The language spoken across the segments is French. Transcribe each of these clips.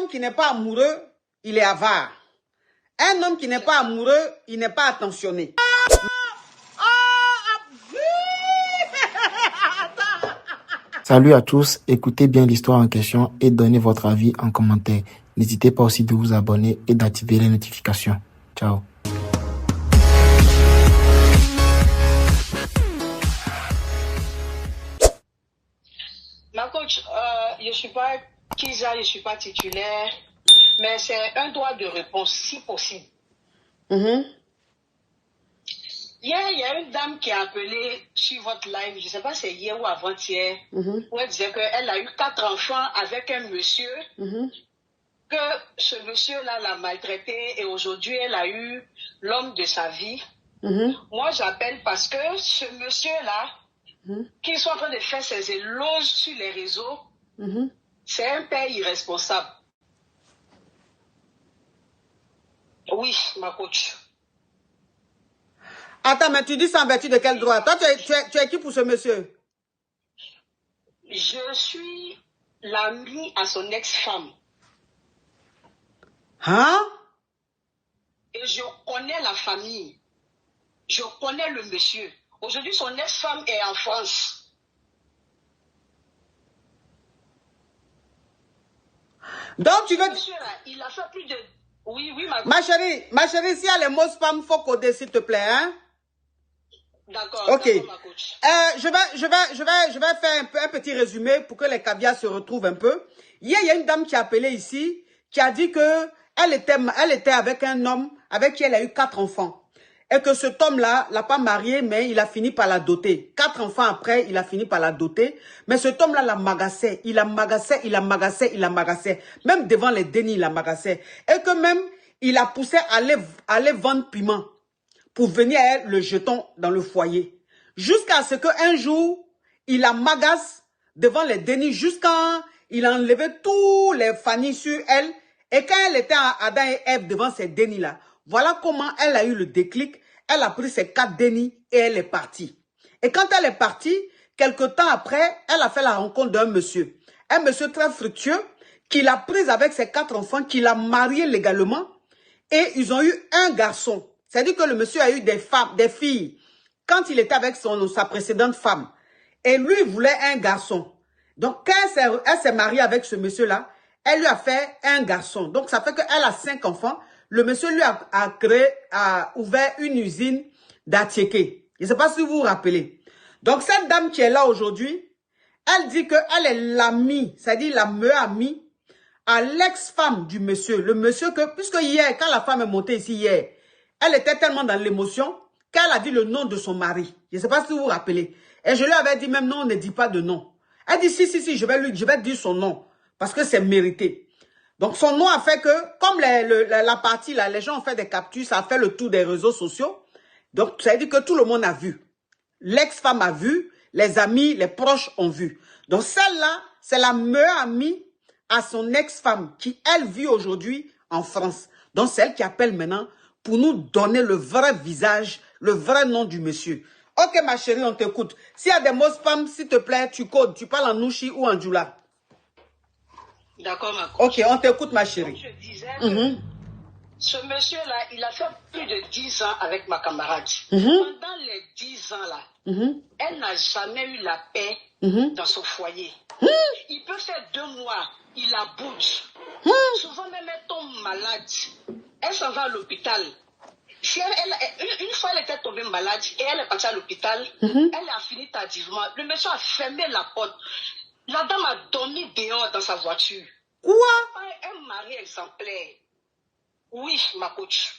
homme qui n'est pas amoureux, il est avare. Un homme qui n'est pas amoureux, il n'est pas attentionné. Salut à tous, écoutez bien l'histoire en question et donnez votre avis en commentaire. N'hésitez pas aussi de vous abonner et d'activer les notifications. Ciao. Ma coach, je ne suis pas Kisa, je ne suis pas titulaire, mais c'est un droit de réponse si possible. Hier, il y a une dame qui a appelé sur votre live, je ne sais pas si c'est hier ou avant-hier, où elle disait qu'elle a eu 4 enfants avec un monsieur, que ce monsieur-là l'a maltraité et aujourd'hui, elle a eu l'homme de sa vie. Moi, j'appelle parce que ce monsieur-là, qui sont en train de faire ses éloges sur les réseaux, c'est un père irresponsable. Oui, ma coach. Attends, mais tu dis ça en vertu de quel droit? Toi, tu es qui pour ce monsieur? Je suis l'amie à son ex-femme. Hein? Et je connais la famille. Je connais le monsieur. Aujourd'hui, son ex-femme est en France. Donc, tu veux... Monsieur, là, il a fait plus de... Oui, ma chérie, s'il y a les mots spam, il faut coder, s'il te plaît, hein? D'accord, ok. Ma coach. Je vais faire un petit résumé pour que les caviars se retrouvent un peu. Hier, il y a une dame qui a appelé ici, qui a dit que elle était avec un homme avec qui elle a eu 4 enfants. Et que cet homme-là l'a pas marié, mais il a fini par la doter. 4 enfants après, il a fini par la doter. Mais cet homme-là la magassait. Il la magassait. Même devant les dénis, il la magassait. Et que même, il a poussé à aller vendre piment pour venir à le jeton dans le foyer. Jusqu'à ce qu'un jour, il la magasse devant les dénis, jusqu'à il a enlevé tous les fanny sur elle. Et quand elle était à Adam et Ève devant ces dénis-là, voilà comment elle a eu le déclic. Elle a pris ses 4 dénis et elle est partie. Et quand elle est partie, quelque temps après, elle a fait la rencontre d'un monsieur. Un monsieur très fructueux, qui l'a prise avec ses 4 enfants, qui l'a marié légalement. Et ils ont eu un garçon. C'est-à-dire que le monsieur a eu des filles, quand il était avec sa précédente femme. Et lui, il voulait un garçon. Donc, quand elle s'est mariée avec ce monsieur-là, elle lui a fait un garçon. Donc, ça fait qu'elle a 5 enfants. Le monsieur lui a ouvert une usine d'Atiéké. Je ne sais pas si vous vous rappelez. Donc, cette dame qui est là aujourd'hui, elle dit qu'elle est l'amie, c'est-à-dire la meilleure amie à l'ex-femme du monsieur. Le monsieur puisque hier, quand la femme est montée ici hier, elle était tellement dans l'émotion qu'elle a dit le nom de son mari. Je ne sais pas si vous vous rappelez. Et je lui avais dit même non, ne dis pas de nom. Elle dit si, je vais dire son nom parce que c'est mérité. Donc, son nom a fait que, comme la partie là, les gens ont fait des captures, ça a fait le tour des réseaux sociaux. Donc, ça veut dire que tout le monde a vu. L'ex-femme a vu, les amis, les proches ont vu. Donc, celle-là, c'est la meilleure amie à son ex-femme qui, elle, vit aujourd'hui en France. Donc, c'est elle qui appelle maintenant pour nous donner le vrai visage, le vrai nom du monsieur. Ok, ma chérie, on t'écoute. S'il y a des mots spam, s'il te plaît, tu codes. Tu parles en Nushi ou en Djoula. D'accord, ma coach. Ok, on t'écoute, ma chérie. Donc, je disais que ce monsieur-là, il a fait plus de 10 ans avec ma camarade. Pendant les 10 ans-là, elle n'a jamais eu la paix dans son foyer. Il peut faire 2 mois, il la bouge. Souvent même, elle tombe malade. Elle s'en va à l'hôpital. Si une fois, elle était tombée malade et elle est partie à l'hôpital, elle a fini tardivement. Le monsieur a fermé la porte. La dame a dormi dehors dans sa voiture. Quoi? Un mari exemplaire. Oui, ma coach.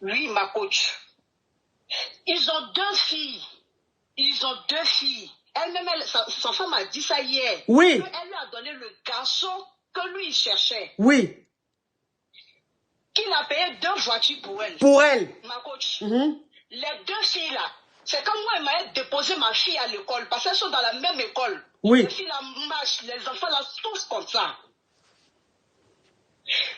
Oui, ma coach. Ils ont 2 filles. Elle-même, sa femme a dit ça hier. Oui. Elle lui a donné le garçon que lui, il cherchait. Oui. Qu'il a payé 2 voitures pour elle. Pour elle. Ma coach. Les 2 filles-là, c'est comme moi, elle m'a déposé ma fille à l'école, parce qu'elles sont dans la même école. Oui. Les filles-là marchent, les enfants-là, tous comme ça.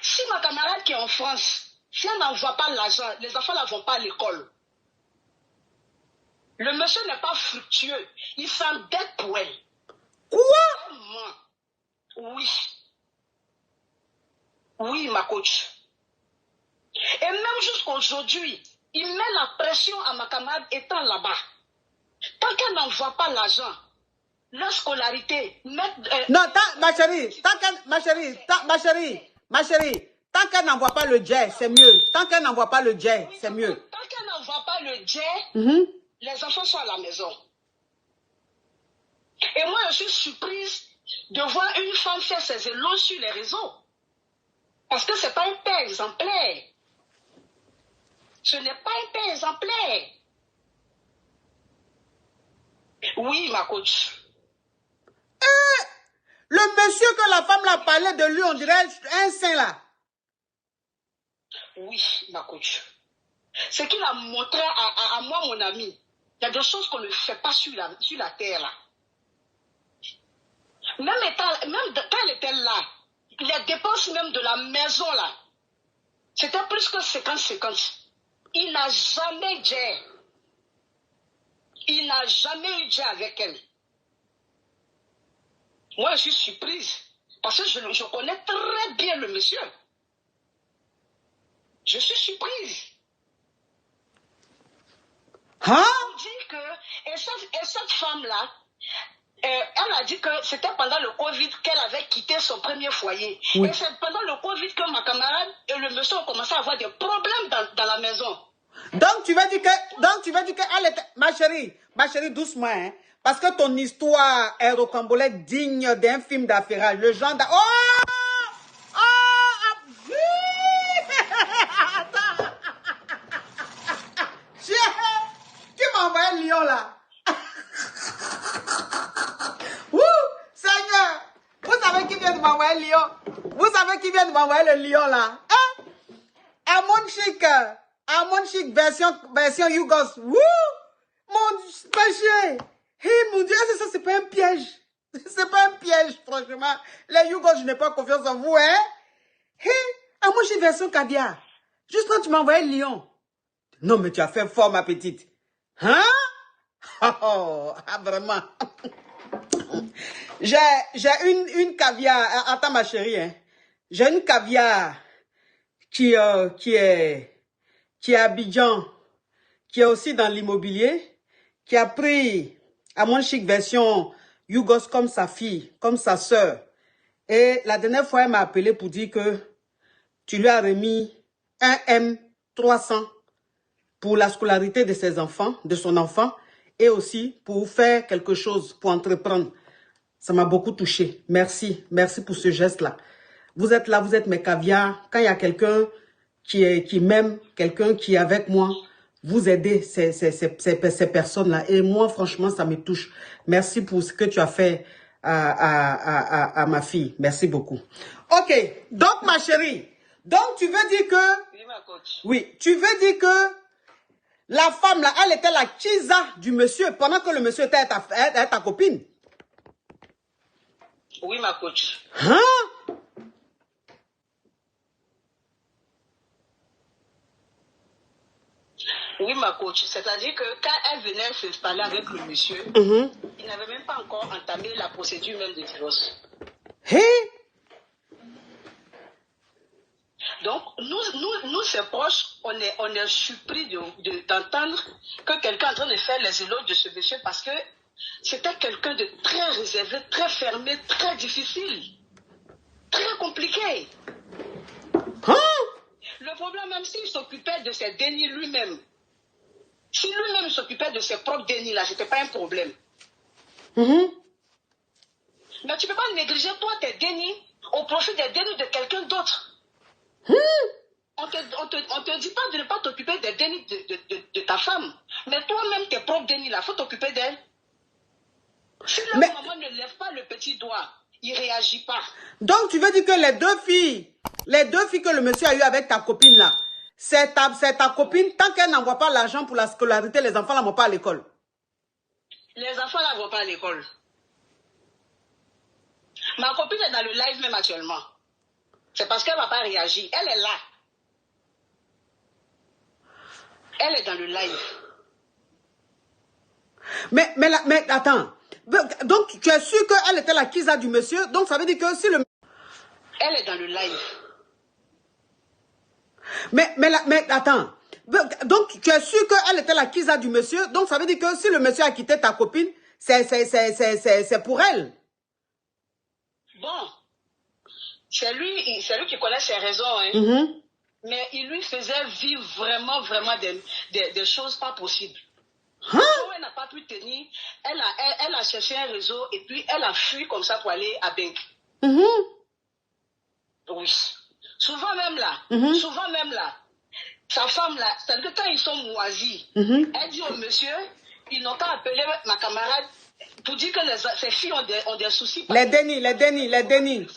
Si ma camarade qui est en France, si elle n'envoie pas l'argent, les enfants ne vont pas à l'école. Le monsieur n'est pas fructueux. Il s'endette pour elle. Quoi? Oui. Oui, ma coach. Et même jusqu'aujourd'hui, il met la pression à ma camarade étant là-bas. Tant qu'elle n'envoie pas l'argent, la scolarité, non, ma chérie, tant qu'elle n'envoie pas le jet, c'est mieux. Tant qu'elle n'envoie pas le jet, c'est mieux. Tant qu'elle n'envoie pas le jet, les enfants sont à la maison. Et moi, je suis surprise de voir une femme faire ses éloges sur les réseaux. Parce que ce n'est pas un père exemplaire. Ce n'est pas un père exemplaire. Oui, ma coach. Le monsieur que la femme l'a parlé de lui, on dirait un saint là. Oui, ma coach. Ce qu'il a montré à moi, mon ami, il y a des choses qu'on ne fait pas sur la terre là. Même quand elle était là, les dépenses même de la maison là, c'était plus que 50-50. Il n'a jamais dit. Il n'a jamais eu dit avec elle. Moi, je suis surprise. Parce que je connais très bien le monsieur. Je suis surprise. Hein? On dit que, et cette femme-là, elle a dit que c'était pendant le Covid qu'elle avait quitté son premier foyer. Oui. Et c'est pendant le Covid que ma camarade et le monsieur ont commencé à avoir des problèmes dans la maison. Donc tu vas dire que elle était, ma chérie, doucement, hein, parce que ton histoire est rocambolesque, digne d'un film d'affairage. Le genre Qui m'a envoyé Lyon là? Seigneur, vous savez qui vient de m'envoyer Lyon? Vous savez qui vient de m'envoyer le Lyon là? Hein? Amon Chic version Yougos. Wouh! Mon péché! Hey, mon Dieu, ça c'est pas un piège. C'est pas un piège, franchement. Les Yougos, je n'ai pas confiance en vous, hein? Hey, Amon Chic version caviar. Juste quand tu m'as envoyé Lyon. Non, mais tu as fait fort, ma petite. Hein? Oh, vraiment. J'ai une caviar. Attends, ma chérie, hein. J'ai une caviar qui est à Abidjan, qui est aussi dans l'immobilier, qui a pris Amon Chic version Yougos comme sa fille, comme sa sœur. Et la dernière fois, elle m'a appelé pour dire que tu lui as remis un M300 pour la scolarité de ses enfants, de son enfant, et aussi pour faire quelque chose, pour entreprendre. Ça m'a beaucoup touché. Merci. Merci pour ce geste-là. Vous êtes là, vous êtes mes caviars. Quand il y a quelqu'un qui m'aime, quelqu'un qui est avec moi, vous aidez ces personnes-là. Et moi, franchement, ça me touche. Merci pour ce que tu as fait à ma fille. Merci beaucoup. Ok. Donc, ma chérie, donc tu veux dire que... Oui, ma coach. Oui, tu veux dire que la femme, là, elle était la chisa du monsieur pendant que le monsieur était ta copine. Oui, ma coach. Hein? Oui, ma coach. C'est-à-dire que quand elle venait s'installer avec le monsieur, il n'avait même pas encore entamé la procédure même de divorce. Hey? Donc, nous ses proches, on est surpris d'entendre que quelqu'un est en train de faire les éloges de ce monsieur parce que c'était quelqu'un de très réservé, très fermé, très difficile, très compliqué. Hein? Le problème, même s'il s'occupait de ses dénis lui-même, si lui-même s'occupait de ses propres dénis là, c'était pas un problème. Mais tu peux pas négliger toi tes dénis au profit des dénis de quelqu'un d'autre. On te dit pas de ne pas t'occuper des dénis de ta femme. Mais toi-même, tes propres dénis là, faut t'occuper d'elle. Si la maman ne lève pas le petit doigt, il ne réagit pas. Donc, tu veux dire que les deux filles que le monsieur a eu avec ta copine là, c'est ta copine, tant qu'elle n'envoie pas l'argent pour la scolarité, les enfants ne vont pas à l'école. Les enfants ne vont pas à l'école. Ma copine est dans le live même actuellement. C'est parce qu'elle ne va pas réagir. Elle est là. Elle est dans le live. Mais attends. Donc, tu es sûr qu'elle était la Kiza du monsieur? Donc, ça veut dire que si le... Elle est dans le live. Mais attends. Donc, tu es sûr qu'elle était la Kiza du monsieur? Donc, ça veut dire que si le monsieur a quitté ta copine, c'est pour elle. Bon, c'est lui qui connaît ses raisons. Hein. Mais il lui faisait vivre vraiment des choses pas possibles. Hein? Elle n'a pas pu tenir. Elle a cherché un réseau et puis elle a fui comme ça pour aller à Benk. Oui. Souvent même là, sa femme là, c'est-à-dire que quand ils sont moisis, elle dit au monsieur, ils n'ont pas appelé ma camarade pour dire que ces filles ont des soucis. Les dénis.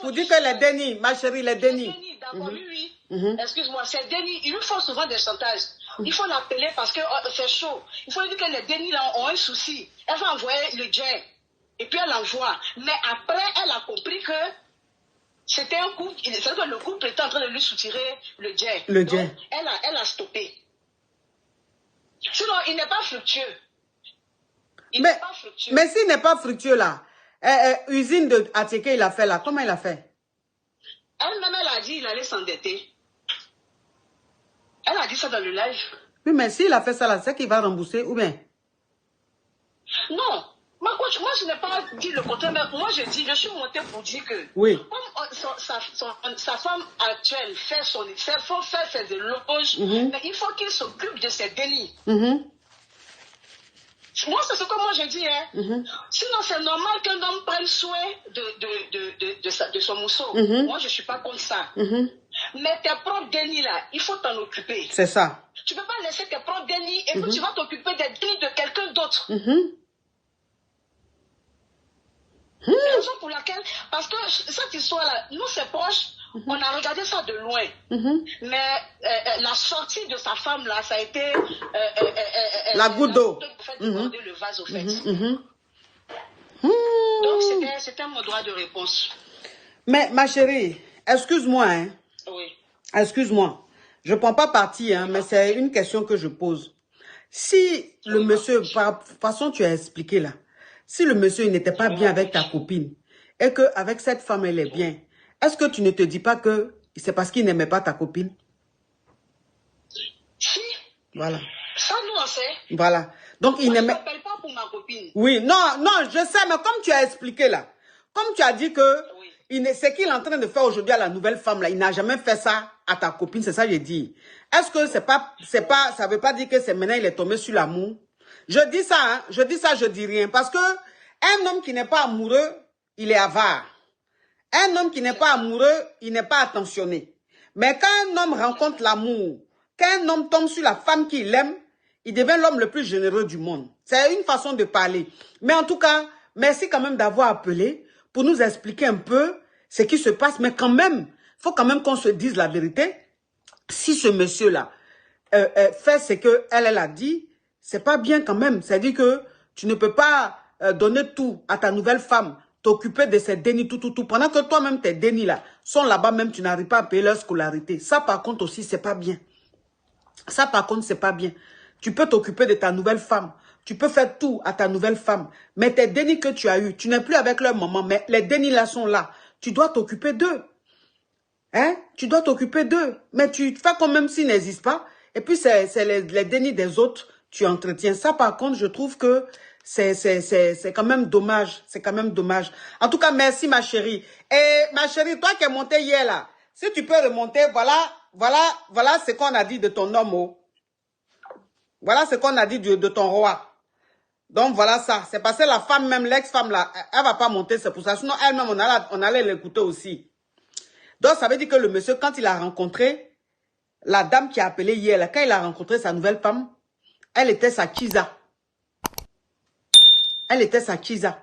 Pour dire que les dénis, ma chérie, les dénis. D'accord, oui. Excuse-moi, c'est dénis. Ils lui font souvent des chantages. Il faut l'appeler parce que c'est chaud. Il faut lui dire que les dénis là ont un souci. Elle va envoyer le jet. Et puis elle envoie. Mais après, elle a compris que c'était un couple. C'est que le couple était en train de lui soutirer le jet. Donc, elle a stoppé. Sinon, il n'est pas fructueux. Mais s'il n'est pas fructueux là, usine de Atike, il a fait là. Comment il a fait? Elle-même, elle a dit qu'il allait s'endetter. Elle a dit ça dans le live. Oui, mais s'il a fait ça là, c'est qu'il va rembourser ou bien? Non. Moi, je n'ai pas dit le contraire, mais moi, je suis montée pour dire que comme sa femme actuelle fait ses éloges, mais il faut qu'il s'occupe de ses délits. Moi, c'est ce que moi je dis. Hein. Sinon, c'est normal qu'un homme prenne soin de son mousseau. Moi, je ne suis pas contre ça. Mais tes propres dénis là, il faut t'en occuper. C'est ça. Tu ne peux pas laisser tes propres dénis et puis tu vas t'occuper des dénis de quelqu'un d'autre. C'est la raison pour laquelle, parce que cette histoire-là, nous, c'est proche, on a regardé ça de loin. Mais la sortie de sa femme-là, ça a été... la goutte d'eau. Le vase, au fait. Donc, c'était mon droit de réponse. Mais, ma chérie, excuse-moi, hein. Oui. Excuse-moi. Je ne prends pas parti, hein, mais c'est une question que je pose. Si le monsieur, par façon tu as expliqué là, si le monsieur n'était pas bien avec ta copine et qu'avec cette femme, elle est bien, est-ce que tu ne te dis pas que c'est parce qu'il n'aimait pas ta copine? Si. Voilà. Ça, nous, on sait. Voilà. Donc, il n'aimait... Je ne m'appelle pas pour ma copine. Oui, non, je sais, mais comme tu as expliqué là, comme tu as dit que c'est qu'il est en train de faire aujourd'hui à la nouvelle femme là, il n'a jamais fait ça à ta copine, c'est ça que j'ai dit. Est-ce que ça veut pas dire que c'est maintenant il est tombé sur l'amour? Je dis ça, hein, je dis rien. Parce que un homme qui n'est pas amoureux, il est avare. Un homme qui n'est pas amoureux, il n'est pas attentionné. Mais quand un homme rencontre l'amour, quand un homme tombe sur la femme qu'il aime, il devient l'homme le plus généreux du monde. C'est une façon de parler. Mais en tout cas, merci quand même d'avoir appelé pour nous expliquer un peu ce qui se passe. Mais quand même, il faut quand même qu'on se dise la vérité. Si ce monsieur-là fait ce qu'elle a dit, c'est pas bien quand même. C'est-à-dire que tu ne peux pas donner tout à ta nouvelle femme, t'occuper de ses dénis, tout. Pendant que toi-même, tes dénis là sont là-bas, même tu n'arrives pas à payer leur scolarité. Ça, par contre, aussi, c'est pas bien. Ça, par contre, c'est pas bien. Tu peux t'occuper de ta nouvelle femme. Tu peux faire tout à ta nouvelle femme. Mais tes dénis que tu as eus, tu n'es plus avec leur maman, mais les dénis là sont là. Tu dois t'occuper d'eux. Hein? Tu dois t'occuper d'eux. Mais tu fais comme même s'ils n'existent pas. Et puis, c'est les dénis des autres, tu entretiens. Ça, par contre, je trouve que c'est quand même dommage. C'est quand même dommage. En tout cas, merci, ma chérie. Et ma chérie, toi qui es montée hier, là, si tu peux remonter, voilà ce qu'on a dit de ton homme. Oh. Voilà ce qu'on a dit de ton roi. Donc, voilà ça. C'est parce que la femme, même l'ex-femme, là, elle va pas monter, c'est pour ça. Sinon, elle-même, on allait l'écouter aussi. Donc, ça veut dire que le monsieur, quand il a rencontré la dame qui a appelé hier, là, quand il a rencontré sa nouvelle femme, elle était sa Kiza. Elle était sa Kiza.